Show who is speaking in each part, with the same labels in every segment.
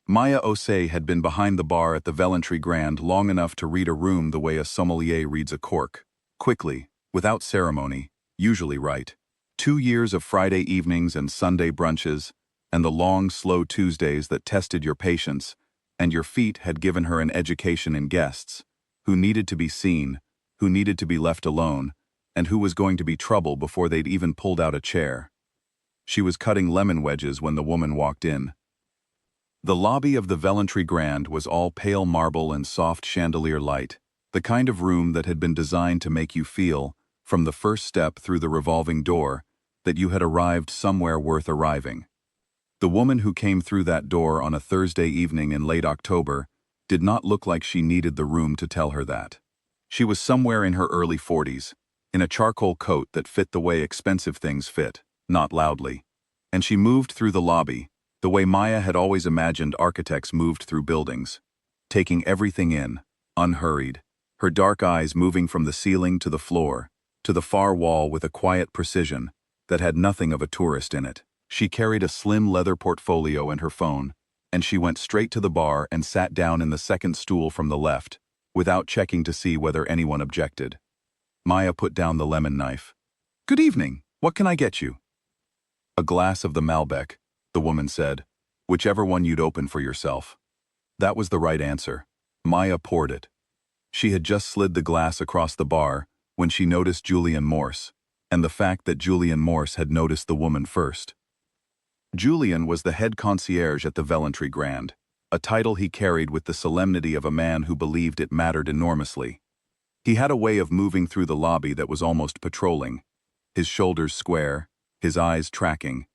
Speaker 1: Maya Osei had been behind the bar at the Vellantry Grand long enough to read a room the way a sommelier reads a cork. Quickly, without ceremony, usually right. 2 years of Friday evenings and Sunday brunches, and the long, slow Tuesdays that tested your patience, and your feet had given her an education in guests, who needed to be seen, who needed to be left alone, and who was going to be trouble before they'd even pulled out a chair. She was cutting lemon wedges when the woman walked in. The lobby of the Vellantry Grand was all pale marble and soft chandelier light, the kind of room that had been designed to make you feel, from the first step through the revolving door, that you had arrived somewhere worth arriving. The woman who came through that door on a Thursday evening in late October did not look like she needed the room to tell her that. She was somewhere in her early 40s, in a charcoal coat that fit the way expensive things fit, not loudly. And she moved through the lobby, the way Maya had always imagined architects moved through buildings, taking everything in, unhurried, her dark eyes moving from the ceiling to the floor, to the far wall with a quiet precision that had nothing of a tourist in it. She carried a slim leather portfolio and her phone, and she went straight to the bar and sat down in the second stool from the left, without checking to see whether anyone objected. Maya put down the lemon knife. "Good evening. What can I get you?" "A glass of the Malbec," the woman said. "Whichever one you'd open for yourself." That was the right answer. Maya poured it. She had just slid the glass across the bar when she noticed Julian Morse, and the fact that Julian Morse had noticed the woman first. Julian was the head concierge at the Vellantry Grand, a title he carried with the solemnity of a man who believed it mattered enormously. He had a way of moving through the lobby that was almost patrolling, his shoulders square, his eyes tracking,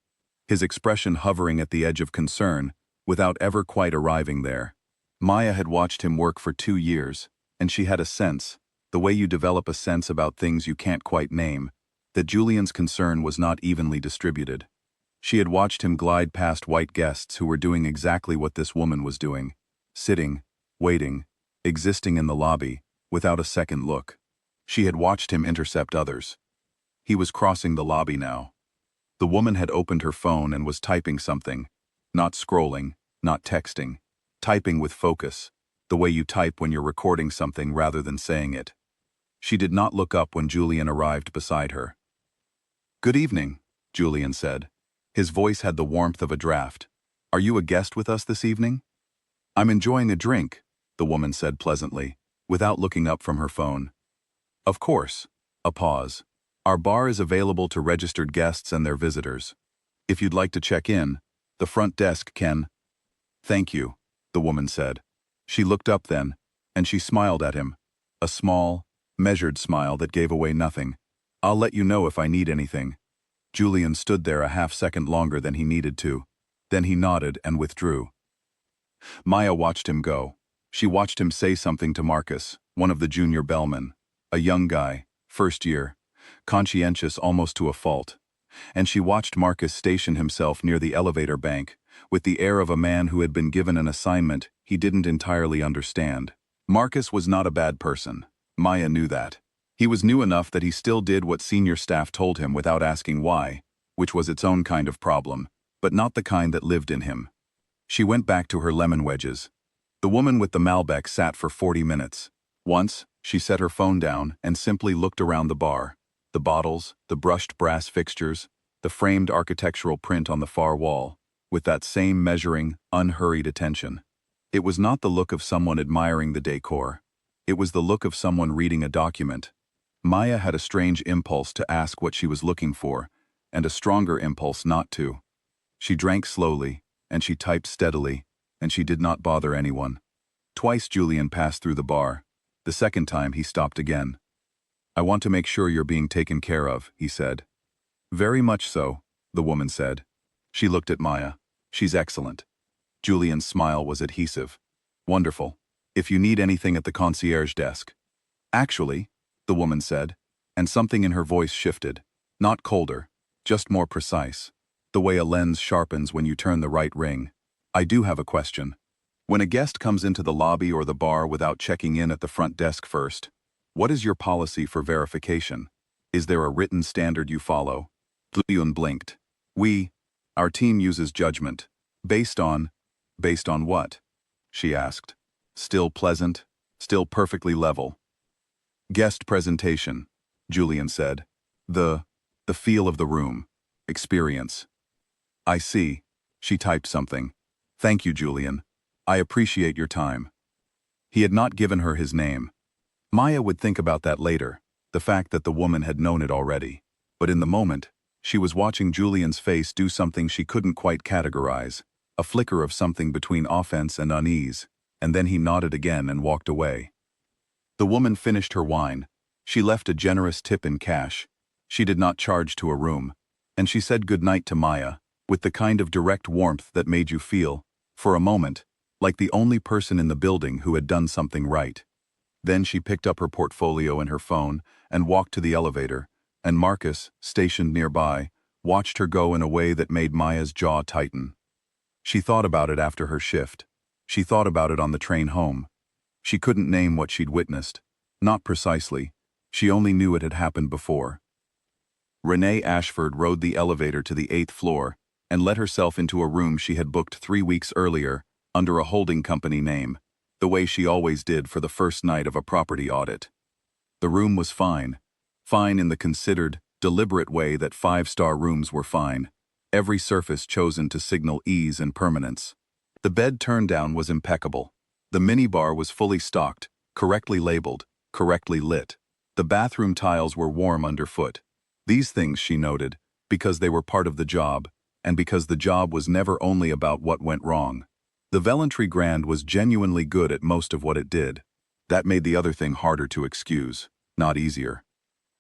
Speaker 1: his expression hovering at the edge of concern, without ever quite arriving there. Maya had watched him work for 2 years, and she had a sense, the way you develop a sense about things you can't quite name, that Julian's concern was not evenly distributed. She had watched him glide past white guests who were doing exactly what this woman was doing, sitting, waiting, existing in the lobby, without a second look. She had watched him intercept others. He was crossing the lobby now. The woman had opened her phone and was typing something, not scrolling, not texting, typing with focus, the way you type when you're recording something rather than saying it. She did not look up when Julian arrived beside her. "Good evening," Julian said. His voice had the warmth of a draft. "Are you a guest with us this evening?" "I'm enjoying a drink," the woman said pleasantly, without looking up from her phone. "Of course." A pause. "Our bar is available to registered guests and their visitors. If you'd like to check in, the front desk can—" "Thank you," the woman said. She looked up then, and she smiled at him. A small, measured smile that gave away nothing. "I'll let you know if I need anything." Julian stood there a half-second longer than he needed to. Then he nodded and withdrew. Maya watched him go. She watched him say something to Marcus, one of the junior bellmen, a young guy, first year, conscientious almost to a fault. And she watched Marcus station himself near the elevator bank, with the air of a man who had been given an assignment he didn't entirely understand. Marcus was not a bad person. Maya knew that. He was new enough that he still did what senior staff told him without asking why, which was its own kind of problem, but not the kind that lived in him. She went back to her lemon wedges. The woman with the Malbec sat for 40 minutes. Once, she set her phone down and simply looked around the bar. The bottles, the brushed brass fixtures, the framed architectural print on the far wall, with that same measuring, unhurried attention. It was not the look of someone admiring the decor. It was the look of someone reading a document. Maya had a strange impulse to ask what she was looking for, and a stronger impulse not to. She drank slowly, and she typed steadily, and she did not bother anyone. Twice Julian passed through the bar. The second time he stopped again. "I want to make sure you're being taken care of," he said. "Very much so," the woman said. She looked at Maya. "She's excellent." Julian's smile was adhesive. "Wonderful. If you need anything at the concierge desk." "Actually," the woman said, and something in her voice shifted. Not colder, just more precise. The way a lens sharpens when you turn the right ring. "I do have a question. When a guest comes into the lobby or the bar without checking in at the front desk first, what is your policy for verification? Is there a written standard you follow?" Julian blinked. Our team uses judgment. Based on Based on what? She asked. Still pleasant, still perfectly level. Guest presentation, Julian said. The feel of the room. Experience. I see. She typed something. Thank you, Julian. I appreciate your time. He had not given her his name. Maya would think about that later, the fact that the woman had known it already. But in the moment, she was watching Julian's face do something she couldn't quite categorize, a flicker of something between offense and unease, and then he nodded again and walked away. The woman finished her wine. She left a generous tip in cash. She did not charge to a room. And she said goodnight to Maya, with the kind of direct warmth that made you feel, for a moment, like the only person in the building who had done something right. Then she picked up her portfolio and her phone and walked to the elevator, and Marcus, stationed nearby, watched her go in a way that made Maya's jaw tighten. She thought about it after her shift. She thought about it on the train home. She couldn't name what she'd witnessed. Not precisely. She only knew it had happened before. Renee Ashford rode the elevator to the 8th floor and let herself into a room she had booked 3 weeks earlier under a holding company name, the way she always did for the first night of a property audit. The room was fine. Fine in the considered, deliberate way that 5-star rooms were fine, every surface chosen to signal ease and permanence. The bed turn-down was impeccable. The minibar was fully stocked, correctly labeled, correctly lit. The bathroom tiles were warm underfoot. These things, she noted, because they were part of the job, and because the job was never only about what went wrong. The Vellentry Grand was genuinely good at most of what it did. That made the other thing harder to excuse, not easier.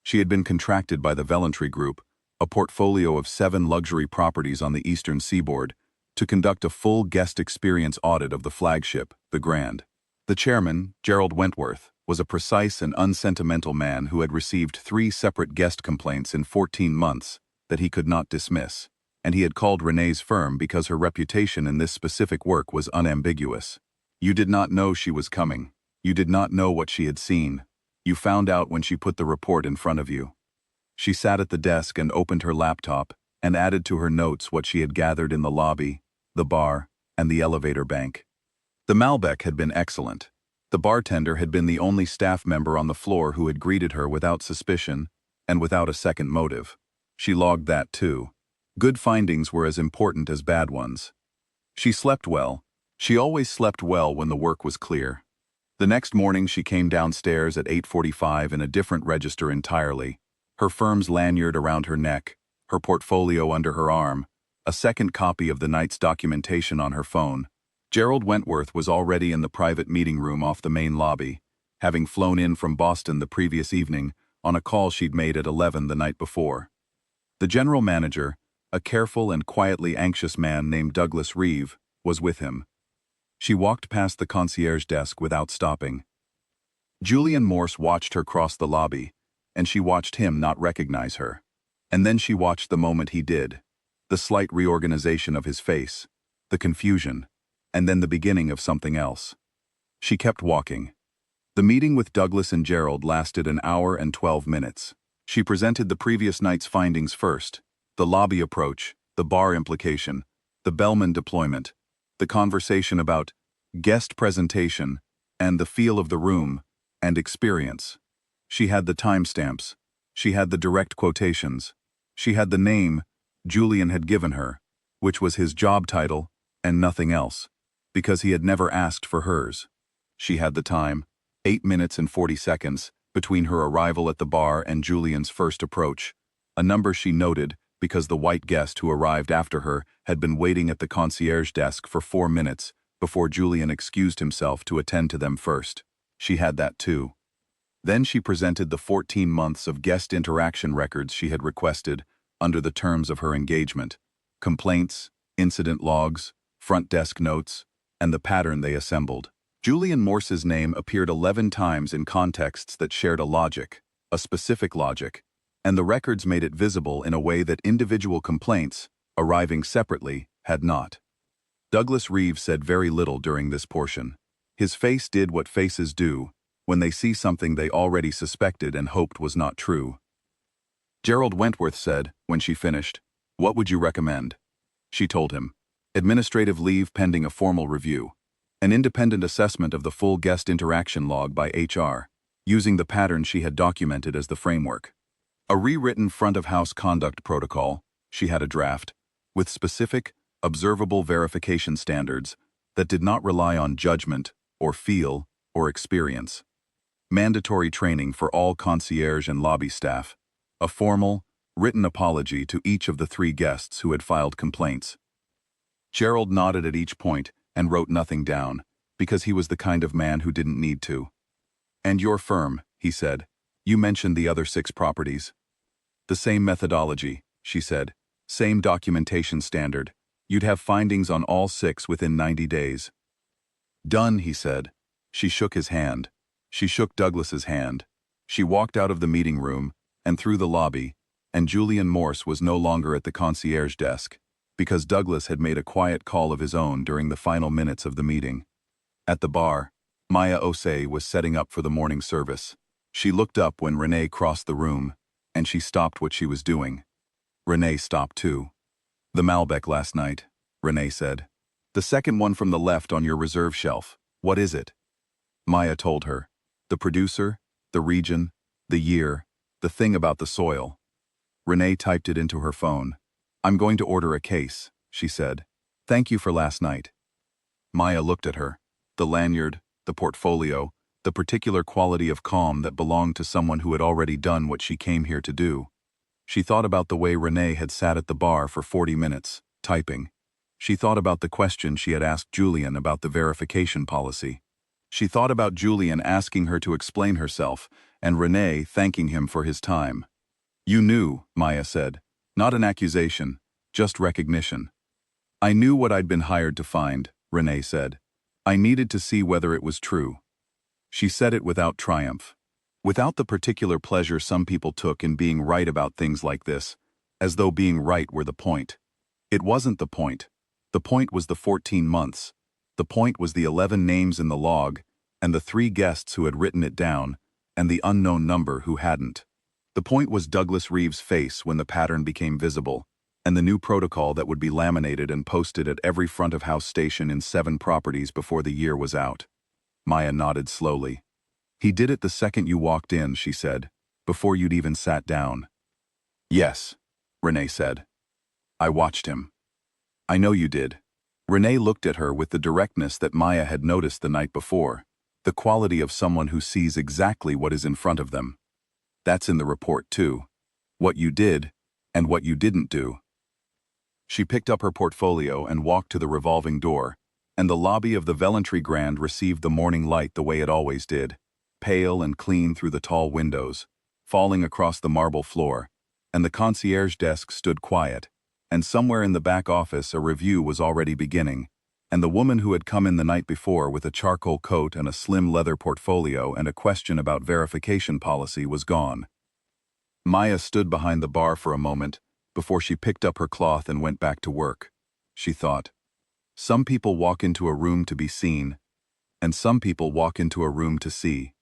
Speaker 1: She had been contracted by the Vellentry Group, a portfolio of 7 luxury properties on the eastern seaboard, to conduct a full guest experience audit of the flagship, the Grand. The chairman, Gerald Wentworth, was a precise and unsentimental man who had received 3 separate guest complaints in 14 months that he could not dismiss, and he had called Renee's firm because her reputation in this specific work was unambiguous. You did not know she was coming. You did not know what she had seen. You found out when she put the report in front of you. She sat at the desk and opened her laptop and added to her notes what she had gathered in the lobby, the bar, and the elevator bank. The Malbec had been excellent. The bartender had been the only staff member on the floor who had greeted her without suspicion and without a second motive. She logged that too. Good findings were as important as bad ones. She slept well. She always slept well when the work was clear. The next morning she came downstairs at 8:45 in a different register entirely, her firm's lanyard around her neck, her portfolio under her arm, a second copy of the night's documentation on her phone. Gerald Wentworth was already in the private meeting room off the main lobby, having flown in from Boston the previous evening on a call she'd made at 11 the night before. The general manager, a careful and quietly anxious man named Douglas Reeve, was with him. She walked past the concierge desk without stopping. Julian Morse watched her cross the lobby, and she watched him not recognize her. And then she watched the moment he did, the slight reorganization of his face, the confusion, and then the beginning of something else. She kept walking. The meeting with Douglas and Gerald lasted an hour and 12 minutes. She presented the previous night's findings first, the lobby approach, the bar implication, the bellman deployment, the conversation about guest presentation, and the feel of the room, and experience. She had the timestamps. She had the direct quotations. She had the name Julian had given her, which was his job title and nothing else, because he had never asked for hers. She had the time, 8 minutes and 40 seconds, between her arrival at the bar and Julian's first approach, a number she noted because the white guest who arrived after her had been waiting at the concierge desk for 4 minutes before Julian excused himself to attend to them first. She had that too. Then she presented the 14 months of guest interaction records she had requested under the terms of her engagement, complaints, incident logs, front desk notes, and the pattern they assembled. Julian Morse's name appeared 11 times in contexts that shared a logic, a specific logic, and the records made it visible in a way that individual complaints, arriving separately, had not. Douglas Reeve said very little during this portion. His face did what faces do when they see something they already suspected and hoped was not true. Gerald Wentworth said, when she finished, "What would you recommend?" She told him, Administrative leave pending a formal review. An independent assessment of the full guest interaction log by HR, using the pattern she had documented as the framework. A rewritten front-of-house conduct protocol, she had a draft, with specific, observable verification standards that did not rely on judgment, or feel, or experience. Mandatory training for all concierge and lobby staff. A formal, written apology to each of the 3 guests who had filed complaints. Gerald nodded at each point and wrote nothing down, because he was the kind of man who didn't need to. "And your firm," he said. "You mentioned the other 6 properties." "The same methodology," she said. "Same documentation standard. You'd have findings on all 6 within 90 days. "Done," he said. She shook his hand. She shook Douglas's hand. She walked out of the meeting room and through the lobby, and Julian Morse was no longer at the concierge desk, because Douglas had made a quiet call of his own during the final minutes of the meeting. At the bar, Maya Osei was setting up for the morning service. She looked up when Renee crossed the room, and she stopped what she was doing. Renee stopped too. "The Malbec last night," Renee said. "The second one from the left on your reserve shelf. What is it?" Maya told her. The producer, the region, the year, the thing about the soil. Renee typed it into her phone. "I'm going to order a case," she said. "Thank you for last night." Maya looked at her. The lanyard, the portfolio, the particular quality of calm that belonged to someone who had already done what she came here to do. She thought about the way Renee had sat at the bar for 40 minutes, typing. She thought about the question she had asked Julian about the verification policy. She thought about Julian asking her to explain herself, and Renee thanking him for his time. "You knew," Maya said. "Not an accusation, just recognition." "I knew what I'd been hired to find," Renee said. "I needed to see whether it was true." She said it without triumph. Without the particular pleasure some people took in being right about things like this, as though being right were the point. It wasn't the point. The point was the 14 months. The point was the 11 names in the log, and the 3 guests who had written it down, and the unknown number who hadn't. The point was Douglas Reeves' face when the pattern became visible, and the new protocol that would be laminated and posted at every front-of-house station in 7 properties before the year was out. Maya nodded slowly. "He did it the second you walked in," she said, "before you'd even sat down." "Yes," Renee said. "I watched him." "I know you did." Renee looked at her with the directness that Maya had noticed the night before, the quality of someone who sees exactly what is in front of them. "That's in the report too. What you did, and what you didn't do." She picked up her portfolio and walked to the revolving door, and the lobby of the Velentry Grand received the morning light the way it always did, pale and clean through the tall windows, falling across the marble floor, and the concierge desk stood quiet, and somewhere in the back office a review was already beginning, and the woman who had come in the night before with a charcoal coat and a slim leather portfolio and a question about verification policy was gone. Maya stood behind the bar for a moment before she picked up her cloth and went back to work. She thought, some people walk into a room to be seen, and some people walk into a room to see.